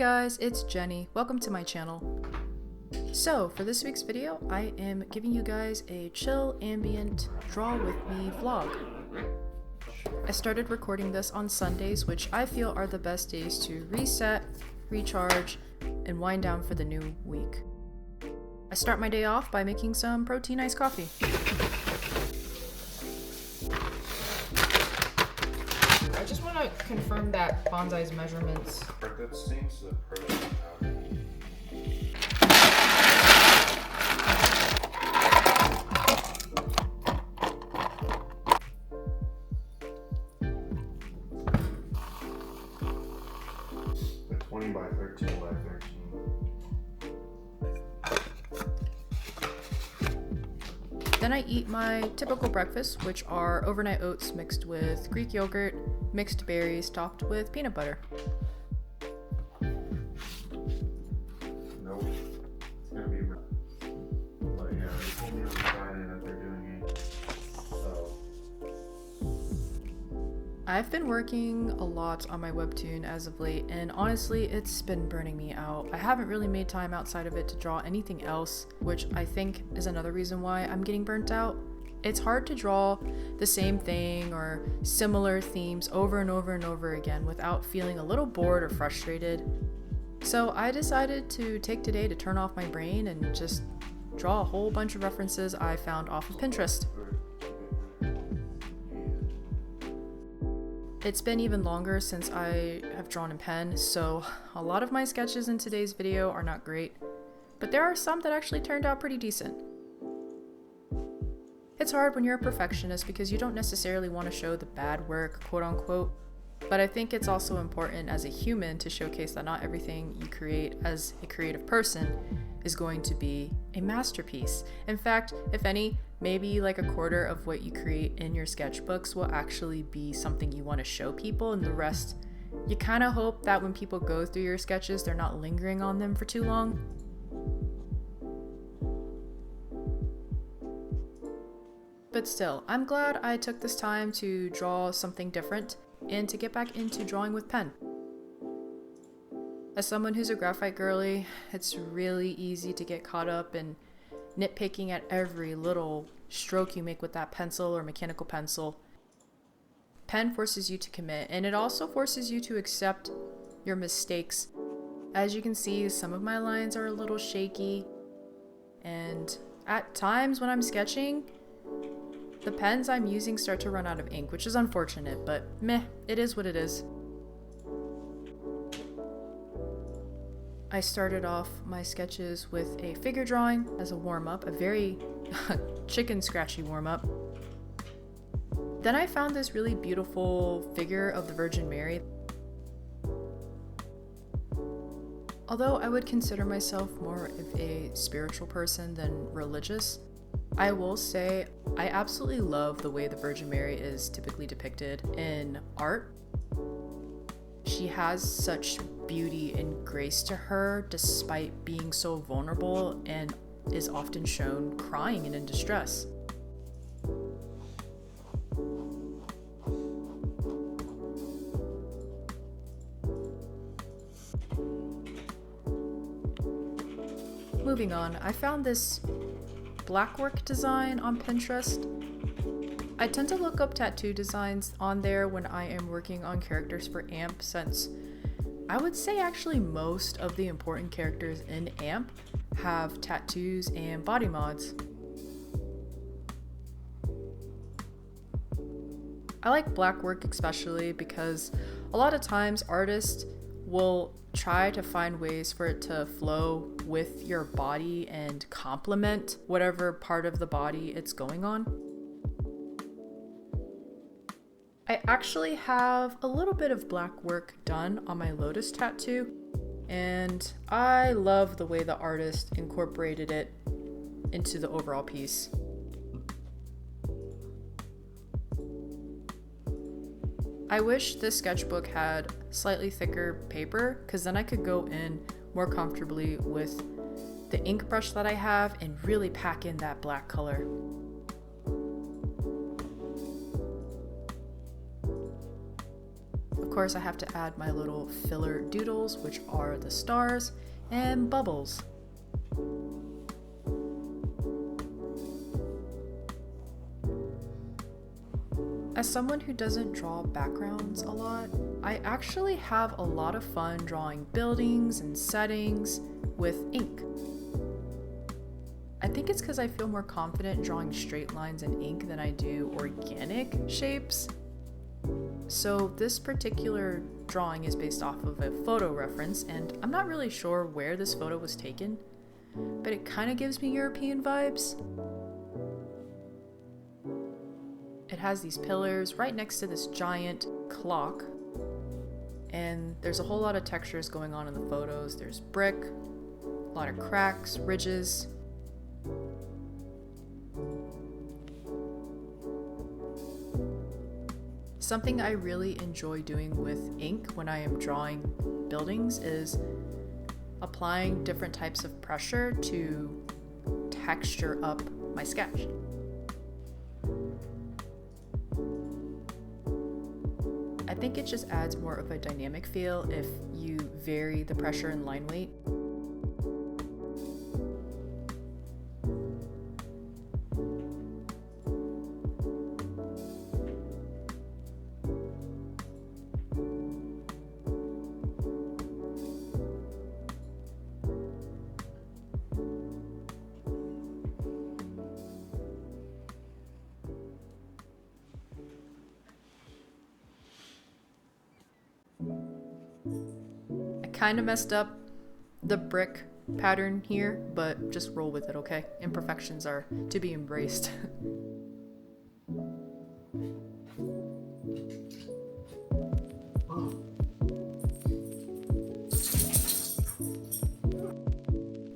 guys, it's Jenny. Welcome to my channel. So for this week's video, I am giving you guys a chill, ambient, draw with me vlog. I started recording this on Sundays, which I feel are the best days to reset, recharge, and wind down for the new week. I start my day off by making some protein iced coffee. I just want to confirm that Bonsai's measurements. For good steams, the protein powder. The 20 by 13 by 13. Then I eat my typical breakfast, which are overnight oats mixed with Greek yogurt, mixed berries topped with peanut butter. Nope. It's gonna be rough. But yeah, they told me on Friday that they're doing it. So. I've been working a lot on my webtoon as of late, and honestly, it's been burning me out. I haven't really made time outside of it to draw anything else, which I think is another reason why I'm getting burnt out. It's hard to draw the same thing or similar themes over and over and over again without feeling a little bored or frustrated. So I decided to take today to turn off my brain and just draw a whole bunch of references I found off of Pinterest. It's been even longer since I have drawn in pen, so a lot of my sketches in today's video are not great, but there are some that actually turned out pretty decent. It's hard when you're a perfectionist because you don't necessarily want to show the bad work, quote unquote, but I think it's also important as a human to showcase that not everything you create as a creative person is going to be a masterpiece. In fact, if any, maybe like a quarter of what you create in your sketchbooks will actually be something you want to show people, and the rest, you kind of hope that when people go through your sketches, they're not lingering on them for too long. But still, I'm glad I took this time to draw something different and to get back into drawing with pen. As someone who's a graphite girly, it's really easy to get caught up in nitpicking at every little stroke you make with that pencil or mechanical pencil. Pen forces you to commit, and it also forces you to accept your mistakes. As you can see, some of my lines are a little shaky, and at times when I'm sketching, the pens I'm using start to run out of ink, which is unfortunate, but meh, it is what it is. I started off my sketches with a figure drawing as a warm-up, a very chicken scratchy warm-up. Then I found this really beautiful figure of the Virgin Mary. Although I would consider myself more of a spiritual person than religious, I will say I absolutely love the way the Virgin Mary is typically depicted in art. She has such beauty and grace to her despite being so vulnerable and is often shown crying and in distress. Moving on, I found this blackwork design on Pinterest. I tend to look up tattoo designs on there when I am working on characters for AMP, since I would say actually most of the important characters in AMP have tattoos and body mods. I like blackwork especially because a lot of times artists will try to find ways for it to flow with your body and complement whatever part of the body it's going on. I actually have a little bit of black work done on my lotus tattoo, and I love the way the artist incorporated it into the overall piece. I wish this sketchbook had slightly thicker paper, because then I could go in more comfortably with the ink brush that I have and really pack in that black color. Of course, I have to add my little filler doodles, which are the stars and bubbles. As someone who doesn't draw backgrounds a lot, I actually have a lot of fun drawing buildings and settings with ink. I think it's because I feel more confident drawing straight lines in ink than I do organic shapes. So this particular drawing is based off of a photo reference, and I'm not really sure where this photo was taken, but it kind of gives me European vibes. It has these pillars right next to this giant clock, and there's a whole lot of textures going on in the photos. There's brick, a lot of cracks, ridges. Something I really enjoy doing with ink when I am drawing buildings is applying different types of pressure to texture up my sketch. I think it just adds more of a dynamic feel if you vary the pressure and line weight. I kind of messed up the brick pattern here, but just roll with it, okay? Imperfections are to be embraced.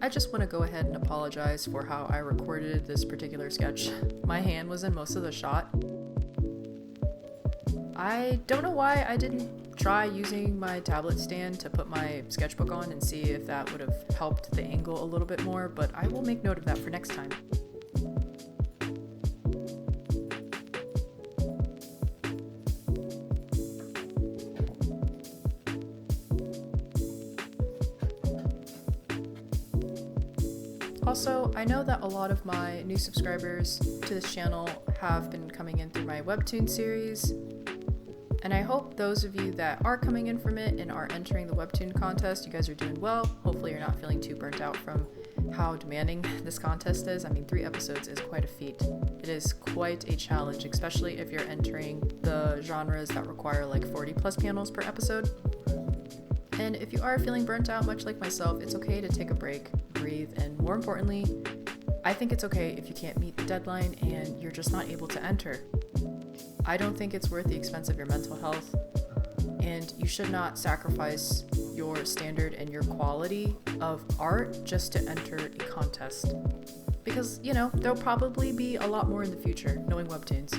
I just want to go ahead and apologize for how I recorded this particular sketch. My hand was in most of the shot. I don't know why I didn't try using my tablet stand to put my sketchbook on and see if that would have helped the angle a little bit more, but I will make note of that for next time. Also, I know that a lot of my new subscribers to this channel have been coming in through my webtoon series, and I hope those of you that are coming in from it and are entering the webtoon contest, you guys are doing well. Hopefully you're not feeling too burnt out from how demanding this contest is. I mean, 3 episodes is quite a feat. It is quite a challenge, especially if you're entering the genres that require like 40 plus panels per episode. And if you are feeling burnt out much like myself, it's okay to take a break, breathe, and more importantly, I think it's okay if you can't meet the deadline and you're just not able to enter. I don't think it's worth the expense of your mental health, and you should not sacrifice your standard and your quality of art just to enter a contest. Because, you know, there'll probably be a lot more in the future, knowing webtoons.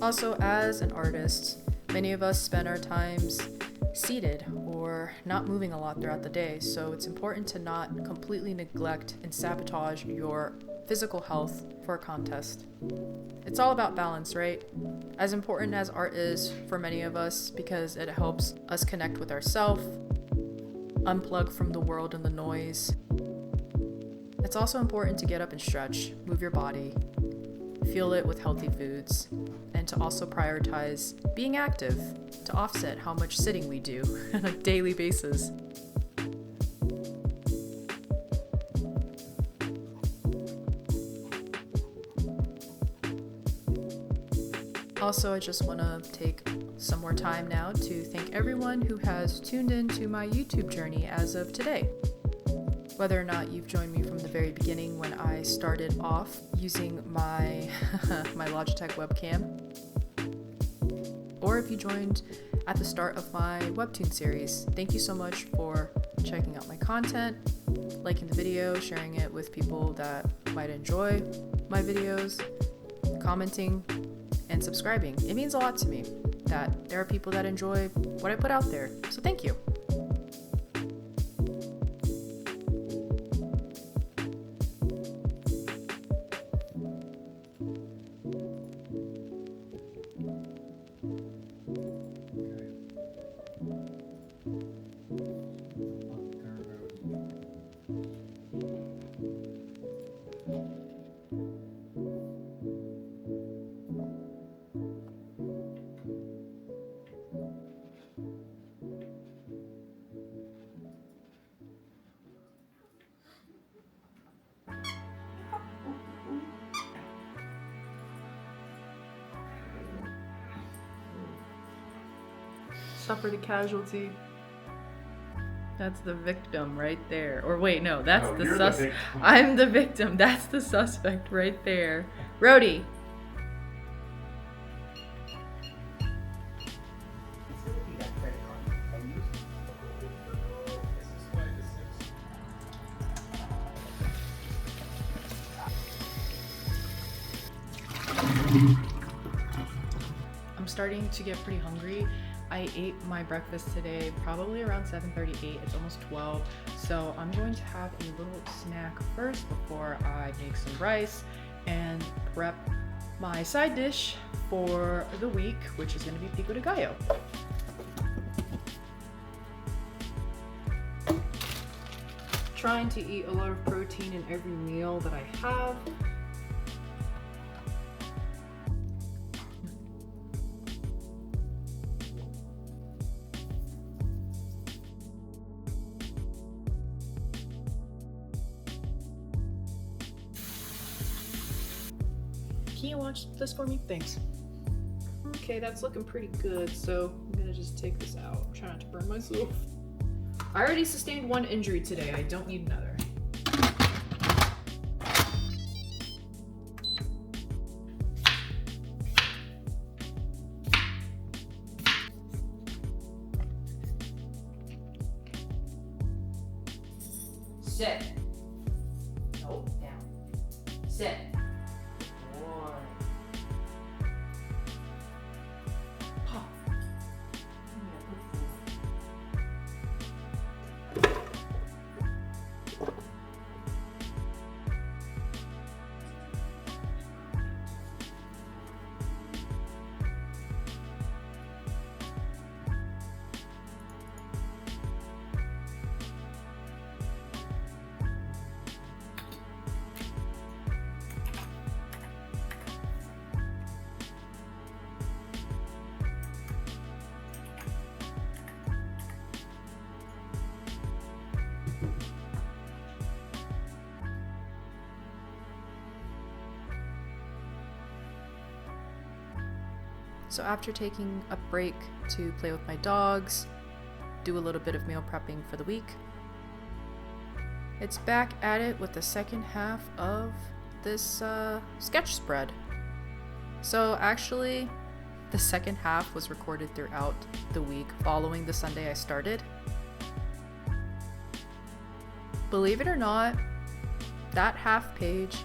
Also, as an artist, many of us spend our times seated or not moving a lot throughout the day, so it's important to not completely neglect and sabotage your physical health for a contest. It's all about balance, right? As important as art is for many of us because it helps us connect with ourselves, unplug from the world and the noise, it's also important to get up and stretch, move your body, fuel it with healthy foods, and to also prioritize being active to offset how much sitting we do on a daily basis. Also, I just want to take some more time now to thank everyone who has tuned in to my YouTube journey as of today. Whether or not you've joined me from the very beginning when I started off using my my Logitech webcam, or if you joined at the start of my webtoon series, thank you so much for checking out my content, liking the video, sharing it with people that might enjoy my videos, commenting, and subscribing. It means a lot to me that there are people that enjoy what I put out there, so thank you. suffered a casualty. That's the victim right there. Or wait, no, that's No, the you're sus. the victim. I'm the victim. That's the suspect right there. Rhodey. I'm starting to get pretty hungry. I ate my breakfast today probably around 7:38. It's almost 12. So I'm going to have a little snack first before I make some rice and prep my side dish for the week, which is going to be pico de gallo. Trying to eat a lot of protein in every meal that I have. Can you watch this for me? Thanks. Okay, that's looking pretty good, so I'm gonna just take this out. I'm trying not to burn myself. I already sustained one injury today. I don't need another. Sit. Nope, down. Sit. So after taking a break to play with my dogs, do a little bit of meal prepping for the week, it's back at it with the second half of this sketch spread. So actually, the second half was recorded throughout the week following the Sunday I started. Believe it or not, that half page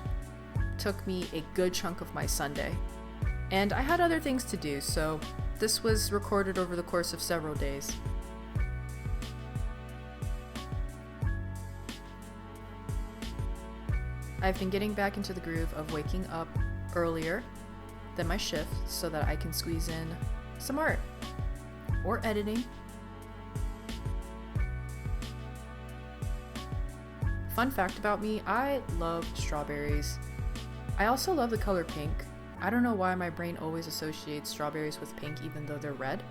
took me a good chunk of my Sunday. And I had other things to do, so this was recorded over the course of several days. I've been getting back into the groove of waking up earlier than my shift so that I can squeeze in some art or editing. Fun fact about me, I love strawberries. I also love the color pink. I don't know why my brain always associates strawberries with pink even though they're red.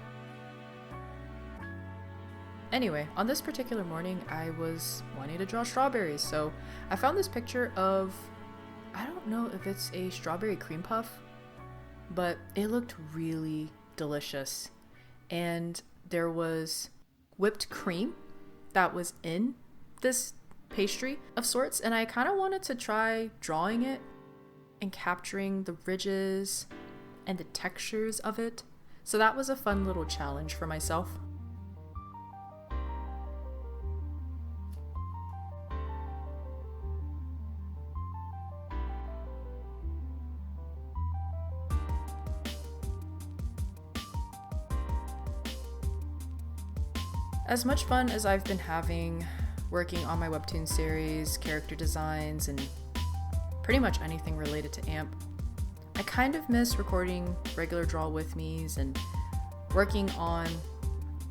Anyway, on this particular morning, I was wanting to draw strawberries, so I found this picture of, I don't know if it's a strawberry cream puff, but it looked really delicious. And there was whipped cream that was in this pastry of sorts, and I kind of wanted to try drawing it and capturing the ridges and the textures of it. So that was a fun little challenge for myself. As much fun as I've been having working on my webtoon series, character designs, and pretty much anything related to AMP, I kind of miss recording regular Draw With Me's and working on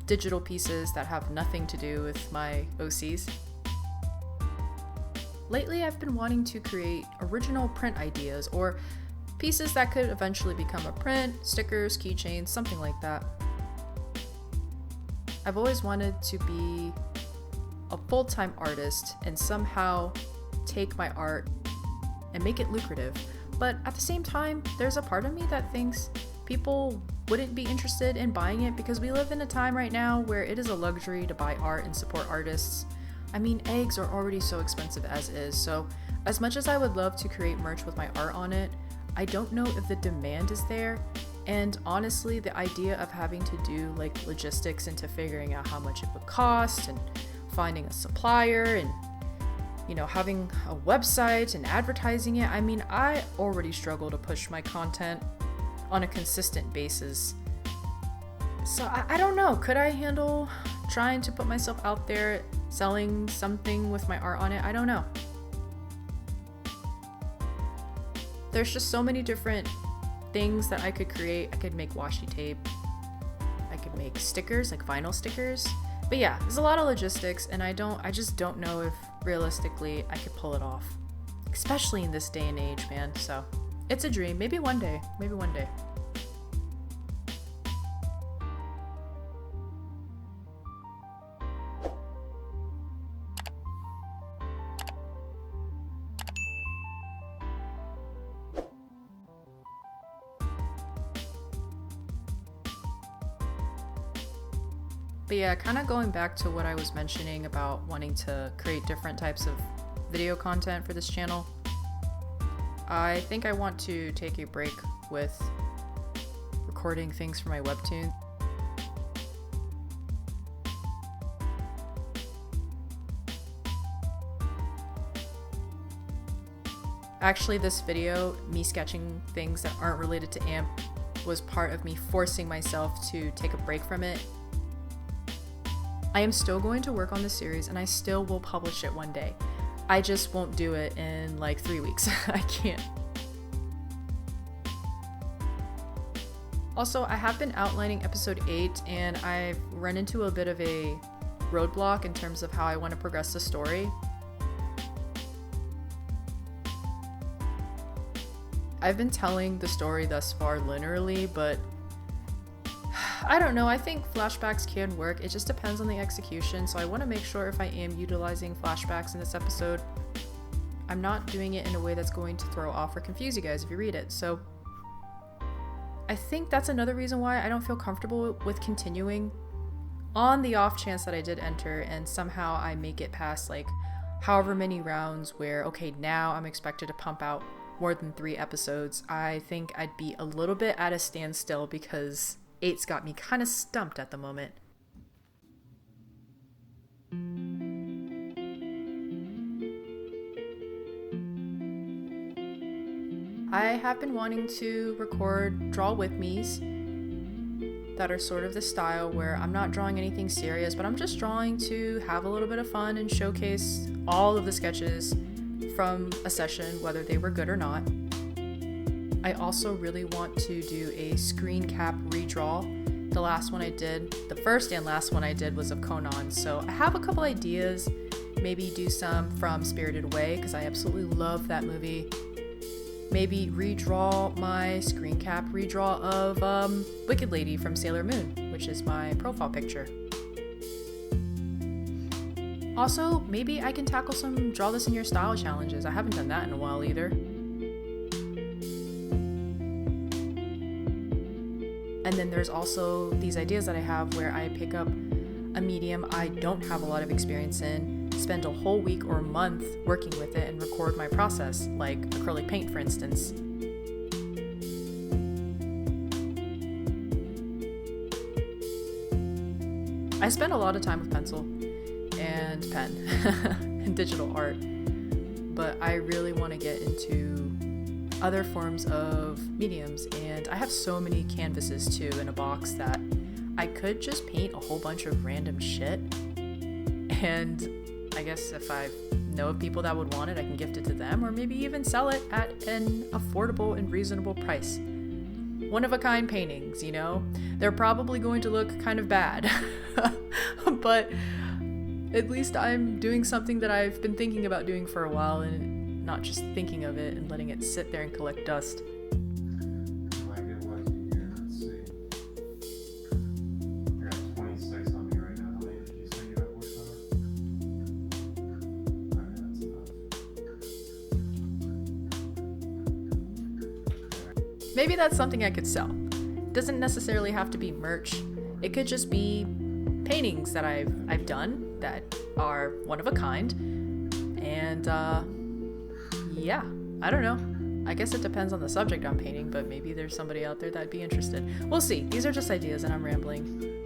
digital pieces that have nothing to do with my OCs. Lately, I've been wanting to create original print ideas or pieces that could eventually become a print, stickers, keychains, something like that. I've always wanted to be a full-time artist and somehow take my art and make it lucrative. But at the same time, there's a part of me that thinks people wouldn't be interested in buying it because we live in a time right now where it is a luxury to buy art and support artists. I mean, eggs are already so expensive as is, so as much as I would love to create merch with my art on it, I don't know if the demand is there. And honestly, the idea of having to do like logistics into figuring out how much it would cost and finding a supplier and, you know, having a website and advertising it. I mean, I already struggle to push my content on a consistent basis. So I don't know, could I handle trying to put myself out there selling something with my art on it? I don't know. There's just so many different things that I could create. I could make washi tape. I could make stickers, like vinyl stickers. But yeah, there's a lot of logistics and I just don't know if realistically I could pull it off. Especially in this day and age, man. So it's a dream. Maybe one day. Maybe one day. But yeah, kind of going back to what I was mentioning about wanting to create different types of video content for this channel, I think I want to take a break with recording things for my webtoon. Actually, this video, me sketching things that aren't related to AMP, was part of me forcing myself to take a break from it. I am still going to work on this series and I still will publish it one day. I just won't do it in like 3 weeks. I can't. Also, I have been outlining episode 8 and I've run into a bit of a roadblock in terms of how I want to progress the story. I've been telling the story thus far linearly, but I don't know, I think flashbacks can work. It just depends on the execution, so I want to make sure if I am utilizing flashbacks in this episode, I'm not doing it in a way that's going to throw off or confuse you guys if you read it. So I think that's another reason why I don't feel comfortable with continuing. On the off chance that I did enter and somehow I make it past like however many rounds where, okay, now I'm expected to pump out more than 3 episodes, I think I'd be a little bit at a standstill because 8's got me kind of stumped at the moment. I have been wanting to record draw with me's that are sort of the style where I'm not drawing anything serious, but I'm just drawing to have a little bit of fun and showcase all of the sketches from a session, whether they were good or not. I also really want to do a screen cap redraw. The last one I did, the first and last one I did was of Conan, so I have a couple ideas. Maybe do some from Spirited Away, because I absolutely love that movie. Maybe redraw my screen cap redraw of Wicked Lady from Sailor Moon, which is my profile picture. Also, maybe I can tackle some draw this in your style challenges. I haven't done that in a while either. And then there's also these ideas that I have where I pick up a medium I don't have a lot of experience in, spend a whole week or month working with it and record my process, like acrylic paint, for instance. I spend a lot of time with pencil and pen and digital art, but I really want to get into other forms of mediums, and I have so many canvases too in a box that I could just paint a whole bunch of random shit, and I guess if I know of people that would want it, I can gift it to them, or maybe even sell it at an affordable and reasonable price. One-of-a-kind paintings, you know? They're probably going to look kind of bad, but at least I'm doing something that I've been thinking about doing for a while and not just thinking of it and letting it sit there and collect dust. Might get lucky here. Let's see. I got 26 on me right now. How many did you say you have horsepower? Alright, that's enough. Maybe that's something I could sell. doesn't necessarily have to be merch. It could just be paintings that I've done that are one of a kind. And yeah, I don't know. I guess it depends on the subject I'm painting, but maybe there's somebody out there that'd be interested. We'll see. These are just ideas and I'm rambling.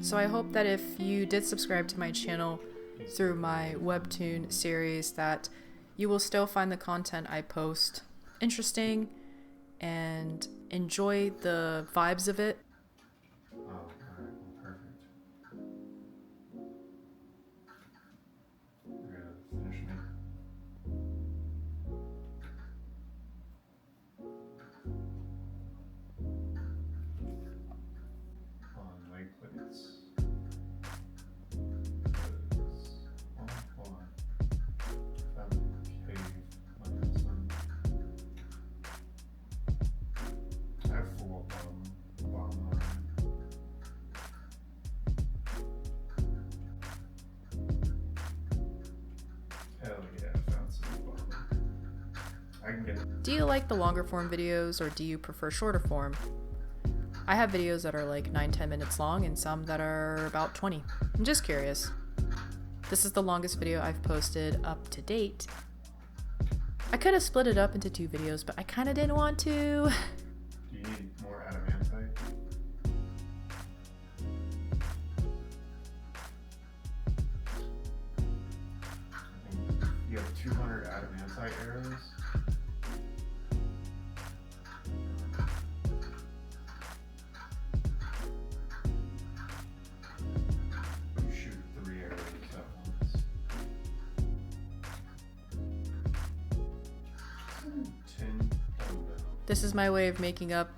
So I hope that if you did subscribe to my channel through my webtoon series, that you will still find the content I post interesting and enjoy the vibes of it. Oh, alright, perfect. We're gonna finish me. On leg plates. Do you like the longer form videos or do you prefer shorter form? I have videos that are like 9-10 minutes long and some that are about 20. I'm just curious. This is the longest video I've posted up to date. I could have split it up into 2 videos, but I kind of didn't want to. Do you need more adamantite? I think you have 200 adamantite arrows. You shoot 3 arrows at once. 10 dumbbells. This is my way of making up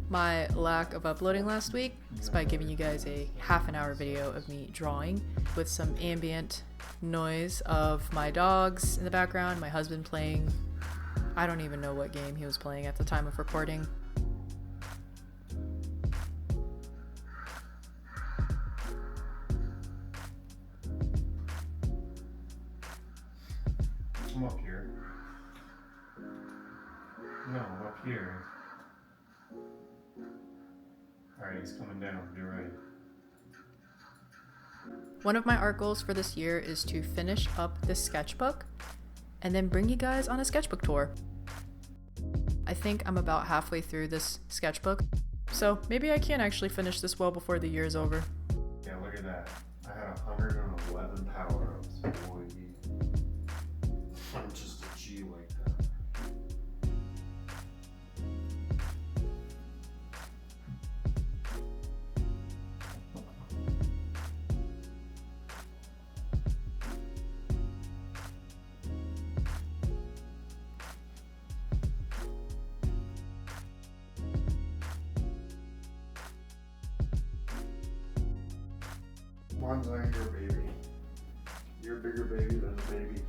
my lack of uploading last week. It's by giving you guys a half-an-hour video of me drawing with some ambient noise of my dogs in the background, my husband playing. I don't even know what game he was playing at the time of recording. I'm up here. No, I'm up here. Alright, he's coming down. You're right. One of my art goals for this year is to finish up this sketchbook and then bring you guys on a sketchbook tour. I think I'm about halfway through this sketchbook, so maybe I can actually finish this well before the year is over. Yeah, look at that. I had 111 power-ups. Boy, I'm just a G like that. Mine's like your baby. You're a bigger baby than a baby.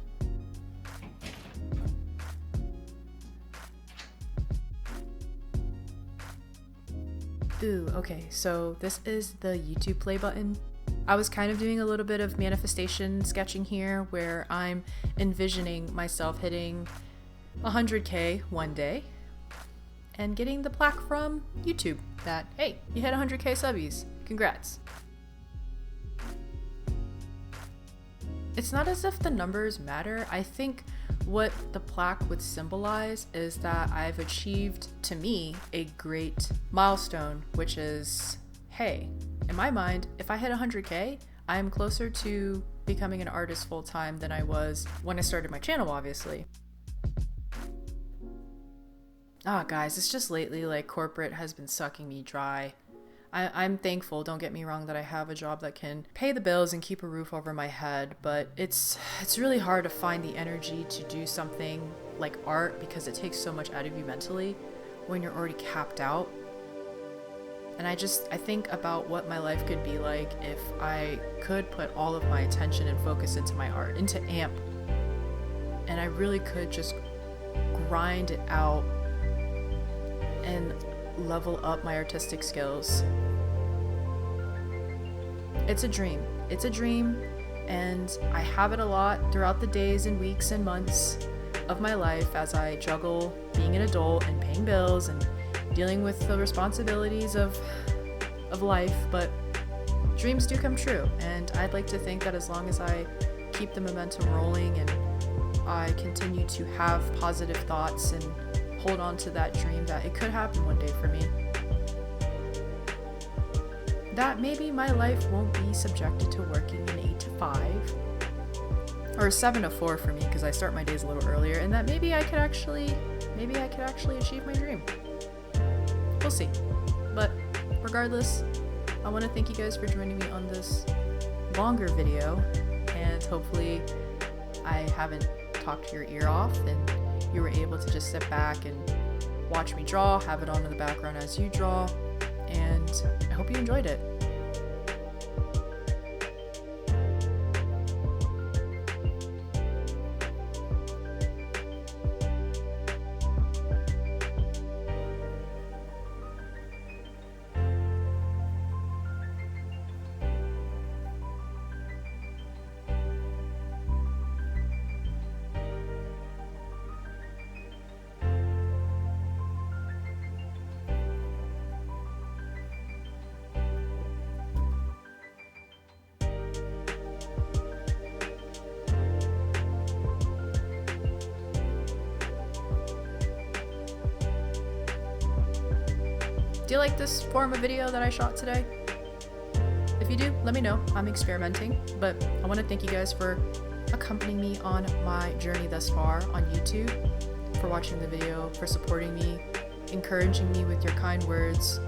Ooh, okay, so this is the YouTube play button. I was kind of doing a little bit of manifestation sketching here where I'm envisioning myself hitting 100K one day and getting the plaque from YouTube that, hey, you hit 100K subbies, congrats. It's not as if the numbers matter. I think what the plaque would symbolize is that I've achieved, to me, a great milestone, which is, hey, in my mind, if I hit 100K, I'm closer to becoming an artist full-time than I was when I started my channel, obviously. Guys, it's just lately, like, corporate has been sucking me dry. I'm thankful, don't get me wrong, that I have a job that can pay the bills and keep a roof over my head, but it's really hard to find the energy to do something like art because it takes so much out of you mentally when you're already capped out. And I think about what my life could be like if I could put all of my attention and focus into my art, into AMP. And I really could just grind it out and level up my artistic skills. It's a dream. It's a dream, and I have it a lot throughout the days and weeks and months of my life as I juggle being an adult and paying bills and dealing with the responsibilities of life, but dreams do come true, and I'd like to think that as long as I keep the momentum rolling and I continue to have positive thoughts and hold on to that dream, that it could happen one day for me. That maybe my life won't be subjected to working an 8 to 5 or 7 to 4 for me, because I start my days a little earlier, and that maybe I could actually achieve my dream. We'll see. But regardless, I want to thank you guys for joining me on this longer video, and hopefully I haven't talked your ear off and you were able to just sit back and watch me draw, have it on in the background as you draw, and I hope you enjoyed it. Do you like this form of video that I shot today? If you do, let me know. I'm experimenting, but I want to thank you guys for accompanying me on my journey thus far on YouTube, for watching the video, for supporting me, encouraging me with your kind words,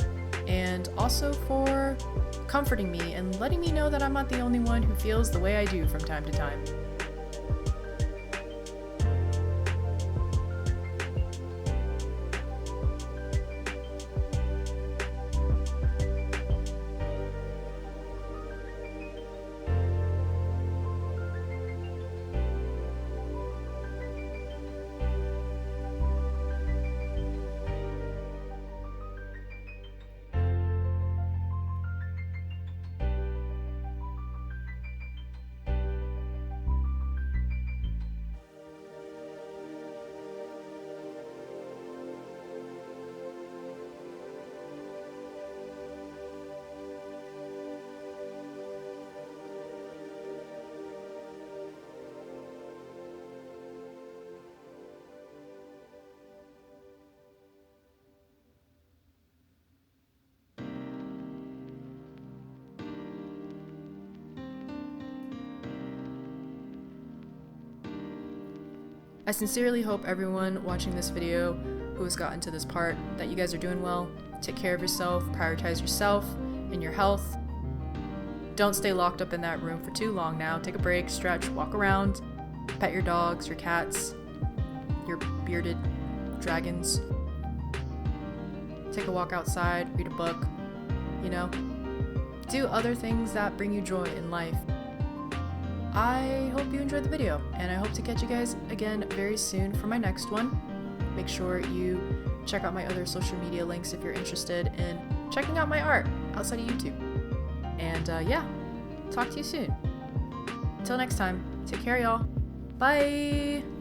and also for comforting me and letting me know that I'm not the only one who feels the way I do from time to time. I sincerely hope everyone watching this video who has gotten to this part that you guys are doing well. Take care of yourself, prioritize yourself and your health. Don't stay locked up in that room for too long now. Take a break, stretch, walk around, pet your dogs, your cats, your bearded dragons. Take a walk outside, read a book, do other things that bring you joy in life. I hope you enjoyed the video, and I hope to catch you guys again very soon for my next one. Make sure you check out my other social media links if you're interested in checking out my art outside of YouTube. And yeah, talk to you soon. Until next time, take care, y'all. Bye!